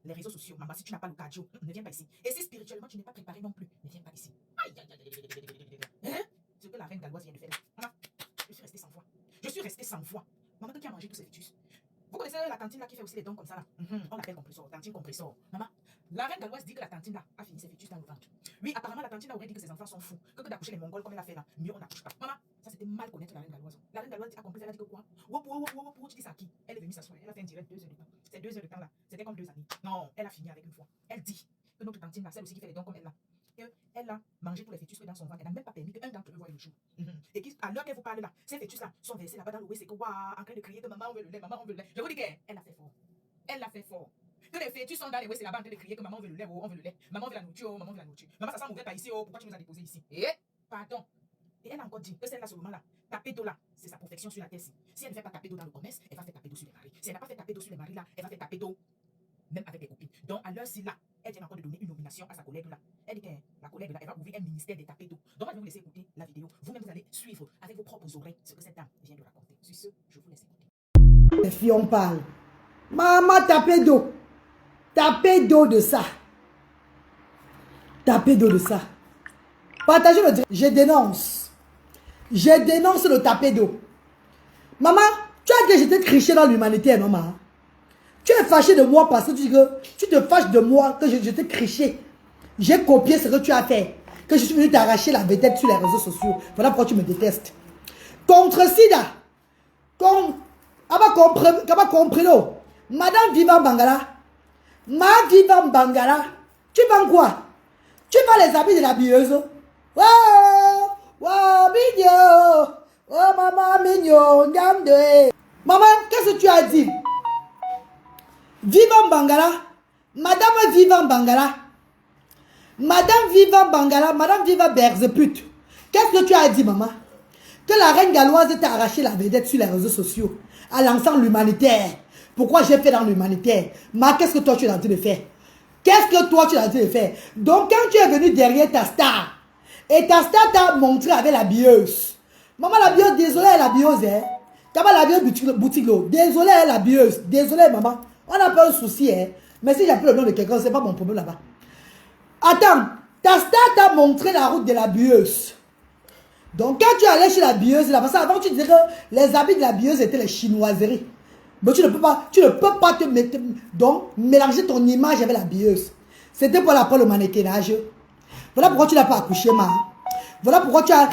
les réseaux sociaux, maman, si tu n'as pas le cardio, ne viens pas ici. Et si spirituellement tu n'es pas préparé non plus, ne viens pas ici. Aïe, aïe, aïe, aïe, aïe. Hein? Ce que la reine galloise vient de faire. Maman, je suis restée sans voix. Je suis restée sans voix. Maman, qui a mangé tous ces fœtus? Vous connaissez la tantine là qui fait aussi les dons comme ça là? On l'appelle compressor, tantine compressor. Maman, la reine galloise dit que la tantine là a fini ses fœtus dans le ventre. Oui, apparemment la tantine là aurait dit que ses enfants sont fous. Que d'accoucher les Mongols comme elle a fait là, mieux on n'accouche pas. Maman, ça c'était mal connaître la reine galloise. La reine galloise a compris, elle a dit que quoi? Tu dis ça à qui? Elle est venue s'asseoir, elle a fait un direct 2 heures de temps. Ces 2 heures de temps là, c'était comme 2 années. Non, elle a fini avec une fois. Elle dit que notre tantine là, celle aussi qui fait les dons comme elle là, elle a mangé tous les fœtus dans son ventre. Elle n'a même pas permis qu'un d'entre eux voie le jour. Et à l'heure qu'elle vous parle là, ces fœtus là sont versés là-bas dans le wc, c'est que waouh, en train de crier que maman on veut le lait, maman on veut le lait. Je vous dis qu'elle a fait fort. Elle l'a fait fort. Que les fœtus sont dans les wc là-bas en train de crier que maman on veut le lait, oh, on veut le lait. Maman veut la nourriture, oh, maman veut la nourriture. Maman ça sent mauvais par ici, oh, pourquoi tu nous as déposé ici? Pardon. Et elle a encore dit que celle-là, ce moment-là, taper d'eau là, c'est sa protection sur la terre. Si elle ne fait pas taper d'eau dans le commerce, elle va faire taper d'eau sur les maris. Si elle n'a pas fait taper d'eau sur les maris là, elle va faire taper d'eau même avec les copines. Donc à l'heure-ci là, elle vient encore de donner une nomination à sa collègue là. Elle dit que la collègue là, elle va ouvrir un ministère des tapés d'eau. Donc moi, je vais vous laisser écouter la vidéo. Vous-même, vous allez suivre avec vos propres oreilles ce que cette dame vient de raconter. Sur ce, je vous laisse écouter. Les filles, on parle. Maman, tapez d'eau. Tapez d'eau de ça. Tapez d'eau de ça. Partagez le direct. Je dénonce. Je dénonce le tapé d'eau. Maman, tu as dit que j'étais triché dans l'humanitaire, maman. Tu es fâché de moi parce que tu dis que tu te fâches de moi, que je t'ai criché. J'ai copié ce que tu as fait. Que je suis venu t'arracher la vedette sur les réseaux sociaux. Voilà pourquoi tu me détestes. Contre Sida. Compris. Madame Viviane Bangala. Ma Viviane Bangala. Tu vends quoi? Tu vends les habits de la bieuse. Wow, mignon. Oh, maman, mignon. Maman, qu'est-ce que tu as dit? Viviane Bangala. Madame Viviane Bangala. Madame Viviane Bangala. Madame Viviane Berzepute. Qu'est-ce que tu as dit, maman? Que la reine galloise t'a arraché la vedette sur les réseaux sociaux. À l'ensemble l'humanitaire. Pourquoi j'ai fait dans l'humanitaire? Ma, qu'est-ce que toi tu es en train de faire? Qu'est-ce que toi tu es en train de faire? Donc quand tu es venu derrière ta star, et ta star t'a montré avec la bieuse. Maman la bieuse, désolée la bieuse, hein. T'as pas la bieuse boutique l'eau. Désolée la bieuse. Désolée maman. On n'a pas un souci, hein. Mais si j'appelle le nom de quelqu'un, c'est pas mon problème là-bas. Attends, ta star t'a montré la route de la bieuse. Donc quand tu allais chez la bieuse, là, parce qu'avant tu disais que les habits de la bieuse étaient les chinoiseries. Mais tu ne peux pas te mettre, donc mélanger ton image avec la bieuse. C'était pour le mannequinage. Voilà pourquoi tu n'as pas accouché, ma. Voilà pourquoi tu as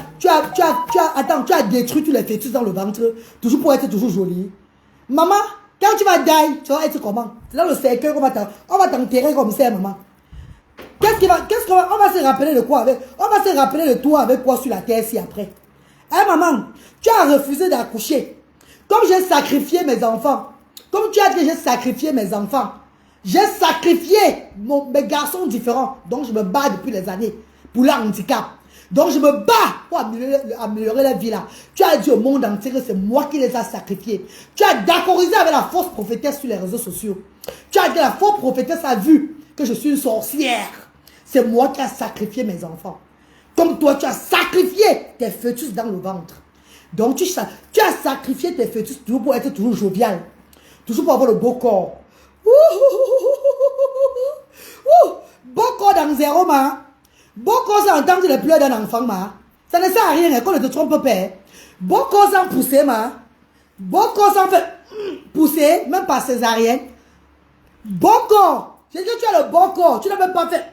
détruit tous les fœtus dans le ventre, toujours pour être toujours jolie. Maman, quand tu vas die, tu vas être comment? C'est dans le cercueil qu'on va t'enterrer comme ça, maman. On va se rappeler de quoi avec? On va se rappeler de toi avec quoi sur la terre si après? Hein, maman, tu as refusé d'accoucher. Comme j'ai sacrifié mes enfants, comme tu as dit que j'ai sacrifié mes enfants, j'ai sacrifié mes garçons différents, donc je me bats depuis des années pour leur handicap. Donc je me bats pour améliorer la vie là. Tu as dit au monde entier que c'est moi qui les ai sacrifiés. Tu as d'accordisé avec la fausse prophétesse sur les réseaux sociaux. Tu as dit que la fausse prophétesse a vu que je suis une sorcière. C'est moi qui ai sacrifié mes enfants. Comme toi, tu as sacrifié tes fœtus dans le ventre. Donc, tu as sacrifié tes fœtus toujours pour être toujours jovial. Toujours pour avoir le beau corps. Beau corps dans zéro, ma. Beau corps sans entendre les pleurs d'un enfant, ma. Ça ne sert à rien, qu'on ne te trompe pas. Beau corps sans pousser, ma. Beau corps sans faire pousser, même pas césarienne. Beau corps. J'ai dit que tu as le bon corps. Tu n'as même pas fait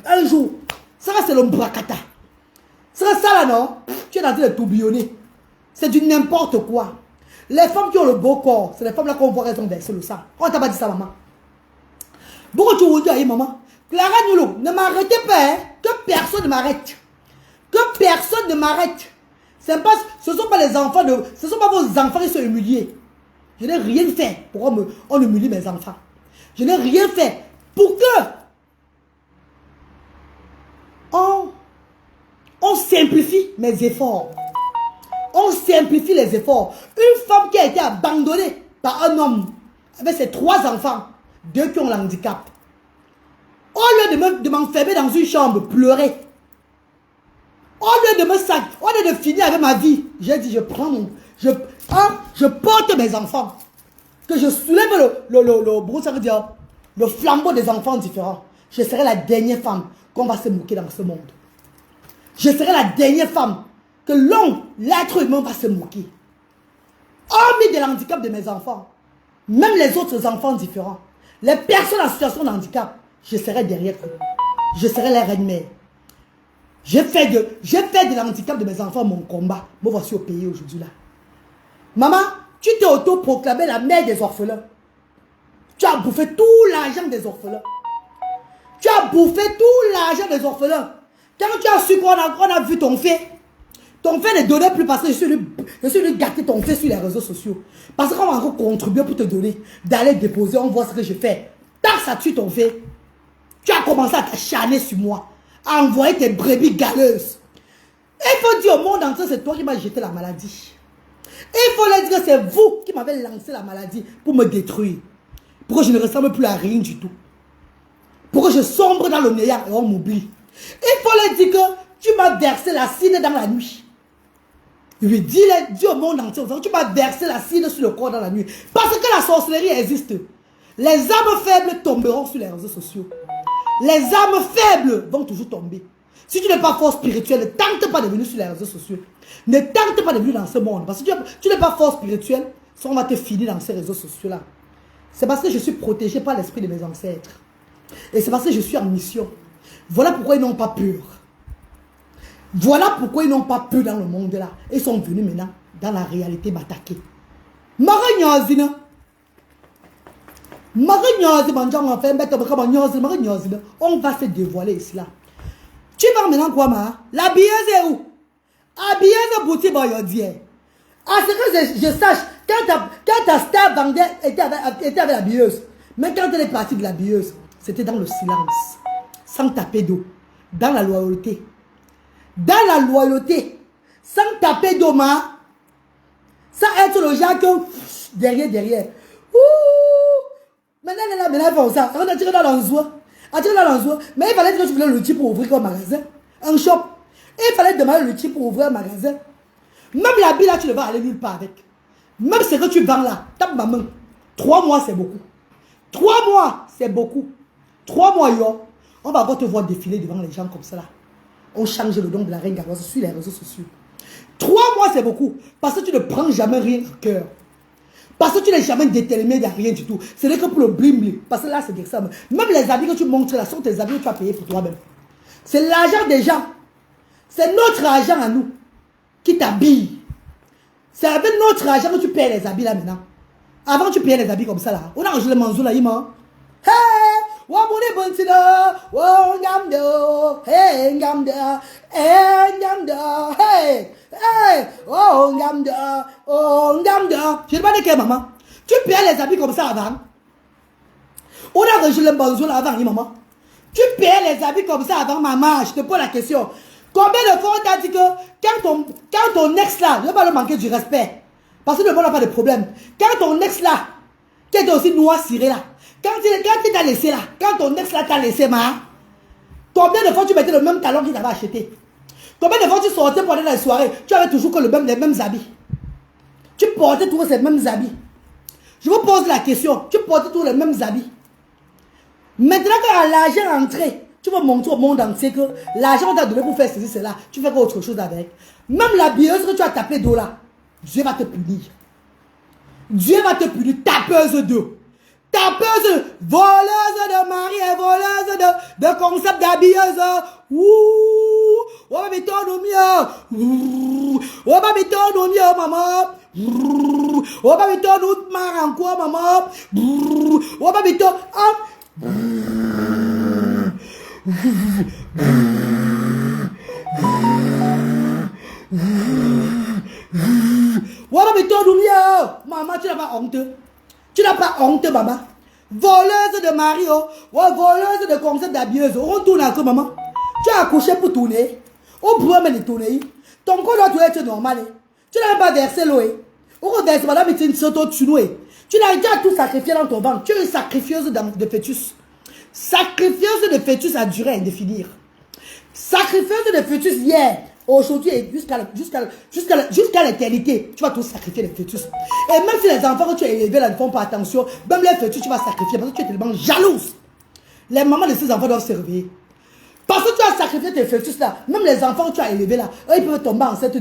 un jour. Ça, c'est le bracata. Ça là, non? Tu es en train de tourbillonner. C'est du n'importe quoi. Les femmes qui ont le beau corps, c'est les femmes là qu'on voit, elles ont versé le sang. On t'a pas dit ça, maman. Pourquoi tu vous dis, maman? Clara Nioulou, ne m'arrêtez pas, hein? Que personne ne m'arrête. Que personne ne m'arrête. Ce ne sont pas les enfants de. Ce ne sont pas vos enfants qui sont humiliés. Je n'ai rien fait pour on humilie mes enfants. Je n'ai rien fait pour que on simplifie mes efforts. On simplifie les efforts. Une femme qui a été abandonnée par un homme avec ses 3 enfants, 2 qui ont le handicap. Au lieu de m'enfermer dans une chambre, pleurer. Au lieu de finir avec ma vie, j'ai dit je porte mes enfants. Que je soulève le brousse, ça veut dire le flambeau des enfants différents, je serai la dernière femme qu'on va se moquer dans ce monde. Je serai la dernière femme que l'homme, l'être humain va se moquer. Hormis de l'handicap de mes enfants, même les autres enfants différents, les personnes en situation de handicap, je serai derrière eux. Je serai la reine-mère. J'ai fait de l'handicap de mes enfants mon combat. Me voici au pays aujourd'hui là. Maman, tu t'es auto-proclamée la mère des orphelins. Tu as bouffé tout l'argent des orphelins. Tu as bouffé tout l'argent des orphelins. Quand tu as su qu'on a vu ton fait ne donnait plus parce que je suis venu gâter ton fait sur les réseaux sociaux. Parce qu'on va encore contribuer pour te donner, d'aller déposer, on voit ce que je fais. Tant que ça tue ton fait, tu as commencé à t'acharner sur moi, à envoyer tes brebis galeuses. Il faut dire au monde entier, c'est toi qui m'as jeté la maladie. Il faut leur dire que c'est vous qui m'avez lancé la maladie pour me détruire. Pour que je ne ressemble plus à rien du tout. Pour que je sombre dans le néant et on m'oublie. Il faut leur dire que tu m'as versé l'acide dans la nuit. Oui, dis au monde entier, tu m'as versé l'acide sur le corps dans la nuit. Parce que la sorcellerie existe. Les âmes faibles tomberont sur les réseaux sociaux. Les âmes faibles vont toujours tomber. Si tu n'es pas fort spirituel, ne tente pas de venir sur les réseaux sociaux. Ne tente pas de venir dans ce monde. Parce que tu n'es pas fort spirituel, on va te finir dans ces réseaux sociaux-là. C'est parce que je suis protégé par l'esprit de mes ancêtres. Et c'est parce que je suis en mission. Voilà pourquoi ils n'ont pas peur. Voilà pourquoi ils n'ont pas peur dans le monde-là. Ils sont venus maintenant, dans la réalité, m'attaquer. On va se dévoiler ici là. Tu vas maintenant quoi, ma? La billeuse est où? La billeuse boutique boyaudière. À ce que je sache, quand ta star vendait était avec la billeuse, mais quand elle est partie de la billeuse, c'était dans le silence, sans taper d'eau, dans la loyauté. Dans la loyauté, sans taper d'eau, ma, sans être le genre que derrière. Ouh! Maintenant, il faut ça. On a tiré dans l'enzois. Mais il fallait que tu voulais le type pour ouvrir un magasin, un shop. Il fallait demander le type pour ouvrir un magasin. Même l'habit là, tu ne vas aller nulle part avec. Même ce que tu vends là, tape ma main. 3 mois, c'est beaucoup. 3 mois, c'est beaucoup. 3 mois, yo. On va encore te voir défiler devant les gens comme ça là. On change le nom de la reine galloise sur les réseaux sociaux. 3 mois, c'est beaucoup. Parce que tu ne prends jamais rien au cœur. Parce que tu n'es jamais déterminé de rien du tout. Ce n'est que pour le blim. Parce que là, c'est ça. Même les habits que tu montres là sont tes habits que tu as payés pour toi-même. C'est l'argent des gens. C'est notre argent à nous qui t'habille. C'est avec notre argent que tu payes les habits là maintenant. Avant, tu payais les habits comme ça là. On a rangé le manzou là, Ima. Hey! Wamune Bonsida! Wangamdo! Hey! Ngamda! Hey! Ngamda! Hey! Hey! Oh! Ngamda! Oh! Ngamda! Je ne sais pas de quelle maman. Tu payais les habits comme ça avant. On a rangé le manzou là avant, maman. Tu payais les habits comme ça avant, maman. Je te pose la question. Combien de fois on t'a dit que quand ton ex là, ne va pas le manquer du respect. Parce que le monde n'a pas de problème. Quand ton ex là, qui était aussi noir ciré là, quand il t'a laissé là, quand ton ex là t'a laissé, combien de fois tu mettais le même talon qu'il t'avait acheté? Combien de fois tu sortais pour aller dans les soirées, tu avais toujours que les mêmes habits? Tu portais toujours ces mêmes habits. Je vous pose la question, tu portais toujours les mêmes habits. Maintenant quand l'argent est entré, tu vas montrer au monde entier que l'argent t'a donné pour faire ceci, cela. Tu fais autre chose avec. Même la billeuse que tu as tapée d'eau là, Dieu va te punir. Dieu va te punir, tapeuse d'eau. Tapeuse, voleuse de mari et voleuse de concept d'habilleuse. Ouh, on va mettre ton mieux. On va mettre ton mieux, maman. On va mettre ton mar en quoi, maman. On va mettre maman, tu n'as pas honte. Tu n'as pas honte, maman. Voleuse de mari, voleuse de concept d'habilleuse. On tourne à quoi, maman? Tu as accouché pour tourner. On pourrait me tourner. Ton corps doit être normal. Tu n'as pas versé l'eau. On verse madame et tu n'as déjà tout sacrifié dans ton ventre. Tu es une sacrifieuse de fœtus. Sacrifieuse de fœtus à durée indéfinie. Sacrifieuse de fœtus hier. Aujourd'hui et jusqu'à l'éternité, tu vas tous sacrifier les fœtus. Et même si les enfants que tu as élevés là ne font pas attention, même les fœtus, tu vas sacrifier parce que tu es tellement jalouse. Les mamans de ces enfants doivent se réveiller. Parce que tu as sacrifié tes fœtus là, même les enfants que tu as élevés là, eux, ils peuvent tomber enceinte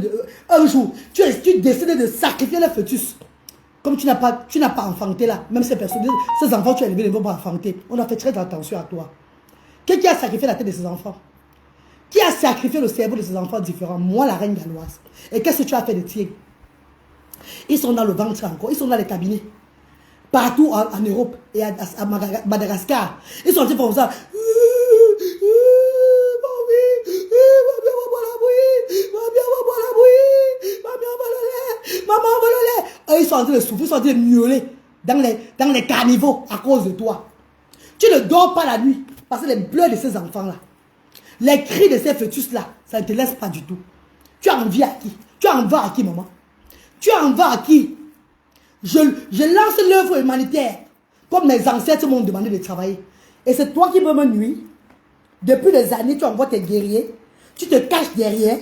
un jour. Tu décides de sacrifier les fœtus. Comme tu n'as pas enfanté là, même ces personnes, ces enfants que tu as élevés ne vont pas enfanter. On a fait très attention à toi. Qui a sacrifié la tête de ces enfants? Qui a sacrifié le cerveau de ces enfants différents? Moi, la reine galloise. Et qu'est-ce que tu as fait de tiens? Ils sont dans le ventre encore, ils sont dans les cabinets. Partout en Europe et à Madagascar. Ils sont comme ça. Maman, va le lait. Ils sont en train de souffrir, ils sont en train de miauler dans les carnivaux à cause de toi. Tu ne dors pas la nuit parce que les pleurs de ces enfants-là, les cris de ces fœtus-là, ça ne te laisse pas du tout. Tu as envie à qui? Tu as envie à qui, maman? Tu as envie à qui? Je lance l'œuvre humanitaire comme mes ancêtres m'ont demandé de travailler. Et c'est toi qui peux me nuire. Depuis des années, tu envoies tes guerriers. Tu te caches derrière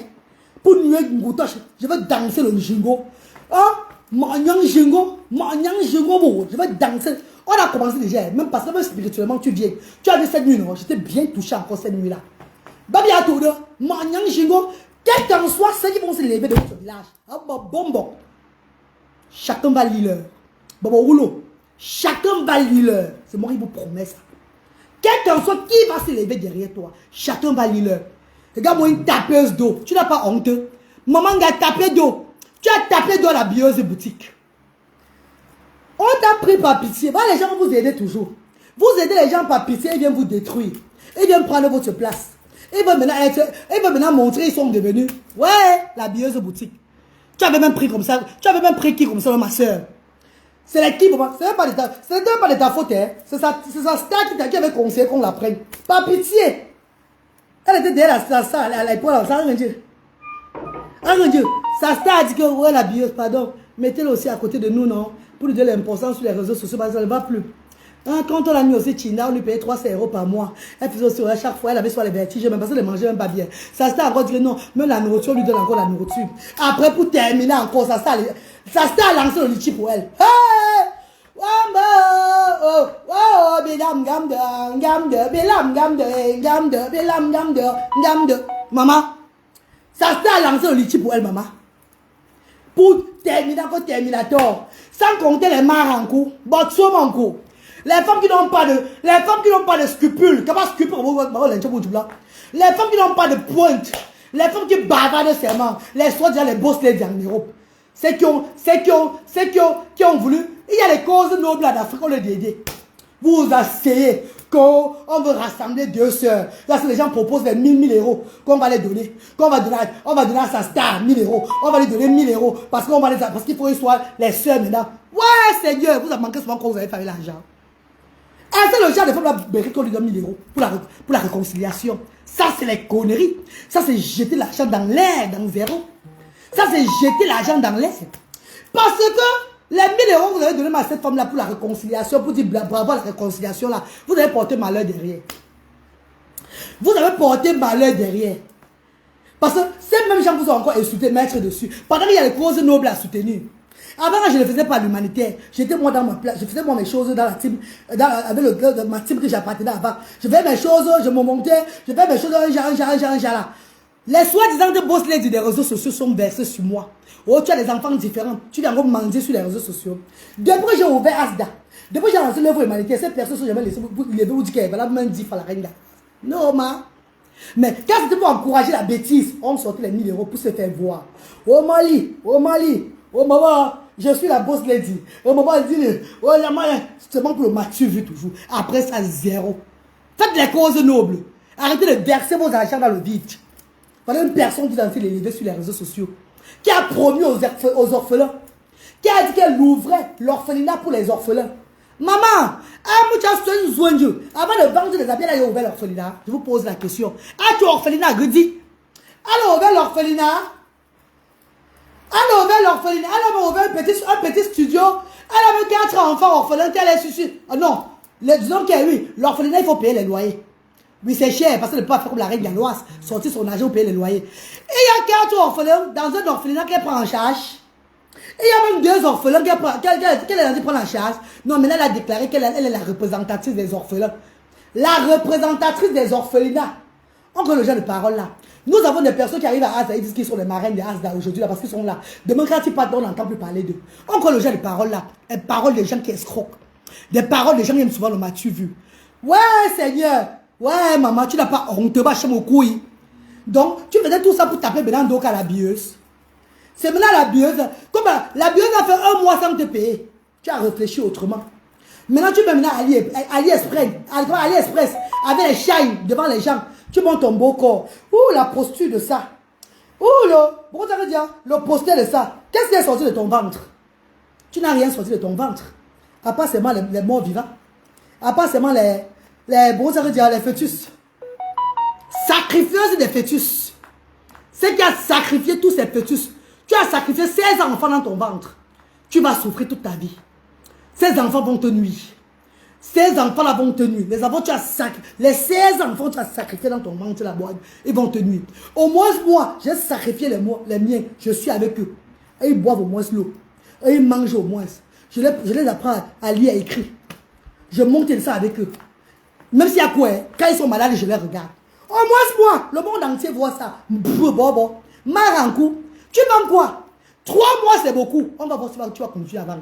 pour nuire Ngoutoche. Je veux danser le jingo. Oh, mon jingo. Je veux danser. On a commencé déjà, même parce que même spirituellement, tu viens. Tu as vu cette nuit, non? J'étais bien touché encore cette nuit-là. Babi à tout, mon jingo. Quel qu'en soit ceux qui vont se lever de votre village. Bon. Chacun va lire leur. Bobo rouleau. Chacun va lire leur. C'est moi qui vous promets ça. Quel qu'en soit qui va se lever derrière toi. Chacun va lire leur. Regarde-moi une tapeuse d'eau. Tu n'as pas honte. Maman a tapé d'eau. Tu as tapé d'eau à la bieuse boutique. On t'a pris par pitié. Bah, les gens vous aident toujours. Vous aidez les gens par pitié, ils viennent vous détruire. Ils viennent prendre votre place. Ils veulent maintenant montrer, ils sont devenus. Ouais, la bieuse boutique. Tu avais même pris comme ça. Tu avais même pris qui comme ça, ma soeur. C'est l'équipe. Ce n'est pas de ta faute. Hein. C'est sa star qui avait conseillé qu'on la prenne. Par pitié. Elle était derrière la star à l'épaule. Ça rien dire. Rien dire. Sa star a dit que ouais, la bieuse, pardon. Mettez-le aussi à côté de nous, non? Pour lui donner l'importance sur les réseaux sociaux. Parce que ça ne va plus. Hein, quand on a mis aussi Tina, on lui payait 300 € par mois. Elle faisait aussi, à chaque fois, elle avait soit les vertiges, même parce qu'elle ne mangeait même pas bien. Ça s'était encore dit non, même la nourriture, on lui donne encore la nourriture. Après, pour terminer encore, ça s'était à lancer le litchi pour elle. Hey! Maman, ça s'était à lancer le litchi pour elle, maman. Pour terminer encore Terminator. Sans compter les mares en cours, boxons en cours. Les femmes qui n'ont pas de scrupules, les femmes qui n'ont pas de pointe, les femmes qui bavardent seulement, les soit déjà les boss ladies en Europe, c'est qui ont voulu, il y a les causes nobles en Afrique, on les dédie. Vous asseyez qu'on veut rassembler 2 sœurs. Là, si les gens proposent les 1000 € qu'on va les donner, on va donner à sa star 1000 €, on va lui donner 1000 € parce qu'il faut qu'ils soient les sœurs maintenant. Ouais, Seigneur, vous avez manqué souvent quand vous avez fait l'argent. C'est le genre de femme là qu'on lui donne 1000 € pour la réconciliation. Ça, c'est les conneries. Ça, c'est jeter l'argent dans l'air, dans zéro. Ça, c'est jeter l'argent dans l'air. Parce que les 1000 € que vous avez donné à cette femme-là pour la réconciliation, pour dire bravo à la réconciliation, là, vous avez porté malheur derrière. Vous avez porté malheur derrière. Parce que ces mêmes gens vous ont encore insulté, mettre dessus. Pendant qu'il y a les causes nobles à soutenir. Avant, je ne le faisais pas l'humanitaire. J'étais moi dans ma place. Je faisais moi mes choses dans la team, avec ma team que j'appartenais avant. Je faisais mes choses, je me montais, je faisais mes choses, là. Les soi-disant de boss ladies des réseaux sociaux sont versés sur moi. Oh, tu as des enfants différents. Tu viens encore mendier sur les réseaux sociaux. Depuis que j'ai ouvert Asda, depuis que j'ai lancé l'œuvre humanitaire, ces personnes sont jamais laissées vous dire qu'elle va la même dire à la reine. Non, ma. Mais quand c'était pour encourager la bêtise, on sortait les 1000 € pour se faire voir. Oh Mali, oh maman, je suis la boss lady. Oh maman, elle dit, oh la maman, c'est seulement pour le Mathieu vu toujours. Après ça, zéro. Faites les causes nobles. Arrêtez de verser vos argent dans le vide. Voilà une personne qui est en train de les lever sur les réseaux sociaux, qui a promis aux orphelins, qui a dit qu'elle ouvrait l'orphelinat pour les orphelins. Maman, avant de vendre des habits, elle a ouvert l'orphelinat. Je vous pose la question. As-tu orphelinat, Grudi? Elle a ouvert l'orphelinat. Elle a ouvert l'orphelinat. Elle a ouvert un petit studio. Elle a 4 enfants orphelins qu'elle est suicide. Ah non, disons que oui, l'orphelinat, il faut payer les loyers. Oui, c'est cher parce qu'elle ne peut pas faire comme la reine galloise, sortir son argent pour payer les loyers. Et il y a 4 orphelins dans un orphelinat qu'elle prend en charge. Et il y a même 2 orphelins qu'elle a dit prendre en charge. Non, maintenant elle a déclaré qu'elle est la représentatrice des orphelins. La représentatrice des orphelinats. On connaît le genre de parole là. Nous avons des personnes qui arrivent à Asda, ils disent qu'ils sont les marraines de Asda aujourd'hui là parce qu'ils sont là. Demain quand ils partent, on n'entend plus parler d'eux. On connaît le genre de parole là. Les paroles des gens qui escroquent. Des paroles des gens qui aiment souvent le m'as-tu vu. Ouais, Seigneur. Ouais, maman, tu n'as pas honte, tu vas chez mon couille. Donc, tu faisais tout ça pour taper maintenant donc à la bieuse. C'est maintenant la bieuse. Comme la bieuse a fait 1 mois sans te payer. Tu as réfléchi autrement. Maintenant, tu vas maintenant à AliExpress avec les shines devant les gens. Tu montes ton beau corps. Ouh, la posture de ça. Ouh, pourquoi ça veut dire? Le poster de ça. Qu'est-ce qui est sorti de ton ventre? Tu n'as rien sorti de ton ventre. À part seulement les morts vivants. À part seulement pourquoi ça veut dire les fœtus. Sacrifieuse des fœtus. C'est qui a sacrifié tous ces fœtus. Tu as sacrifié 16 enfants dans ton ventre. Tu vas souffrir toute ta vie. Ces enfants vont te nuire. Ces enfants-là vont te nuire. Les enfants, les 16 enfants, tu as sacrifié dans ton ventre, la boîte, ils vont te nuire. Au moins, moi, j'ai sacrifié les miens. Je suis avec eux. Et ils boivent au moins l'eau. Et ils mangent au moins. Je les apprends à lire et écrire. Je monte ça avec eux. Même s'il y a quoi, quand ils sont malades, je les regarde. Au moins, moi, le monde entier voit ça. Marankou, tu vends quoi? 3 mois, c'est beaucoup. On va voir si tu vas continuer à vendre.